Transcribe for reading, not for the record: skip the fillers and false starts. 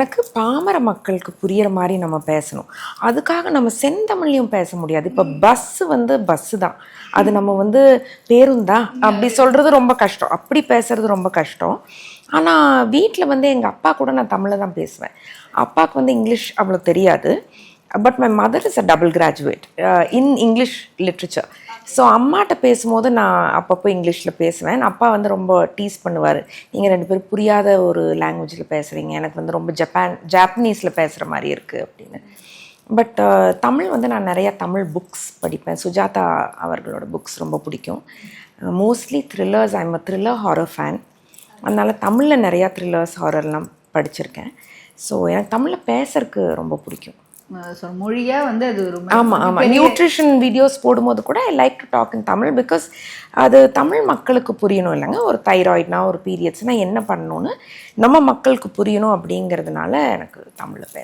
எனக்கு பாமர மக்களுக்கு புரிகிற மாதிரி நம்ம பேசணும். அதுக்காக நம்ம செந்தமிழ்லையும் பேச முடியாது. இப்போ பஸ்ஸு தான், அது நம்ம பேருந்தா அப்படி சொல்கிறது ரொம்ப கஷ்டம், அப்படி பேசுகிறது ரொம்ப கஷ்டம். ஆனால் வீட்டில் எங்கள் அப்பா கூட நான் தமிழில் தான் பேசுவேன். அப்பாவுக்கு இங்கிலீஷ் அவ்வளோ தெரியாது. But my mother is a double graduate in English literature. So அம்மாட்ட பேசும்போது நான் அப்பப்போ இங்கிலீஷில் பேசுவேன். அப்பா ரொம்ப டீஸ் பண்ணுவார், நீங்கள் 2 பேரும் புரியாத ஒரு லாங்குவேஜில் பேசுகிறீங்க, எனக்கு ரொம்ப ஜாப்பனீஸில் பேசுகிற மாதிரி இருக்குது அப்படின்னு. பட் தமிழ் நான் நிறையா தமிழ் புக்ஸ் படிப்பேன். சுஜாதா அவர்களோட புக்ஸ் ரொம்ப பிடிக்கும். Mostly thrillers. I am a thriller horror fan. அதனால் தமிழில் நிறையா த்ரில்லர்ஸ் ஹாரர்லாம் படிச்சிருக்கேன். ஸோ எனக்கு தமிழில் பேசுறதுக்கு ரொம்ப பிடிக்கும். மொழியாக அது ரொம்ப ஆமாம். நியூட்ரிஷன் வீடியோஸ் போடும்போது கூட I like to talk in Tamil. Because அது தமிழ் மக்களுக்கு புரியணும் இல்லைங்க. ஒரு தைராய்ட்னா ஒரு பீரியட்ஸ்னால் என்ன பண்ணணும்னு நம்ம மக்களுக்கு புரியணும் அப்படிங்கிறதுனால எனக்கு தமிழில் பேச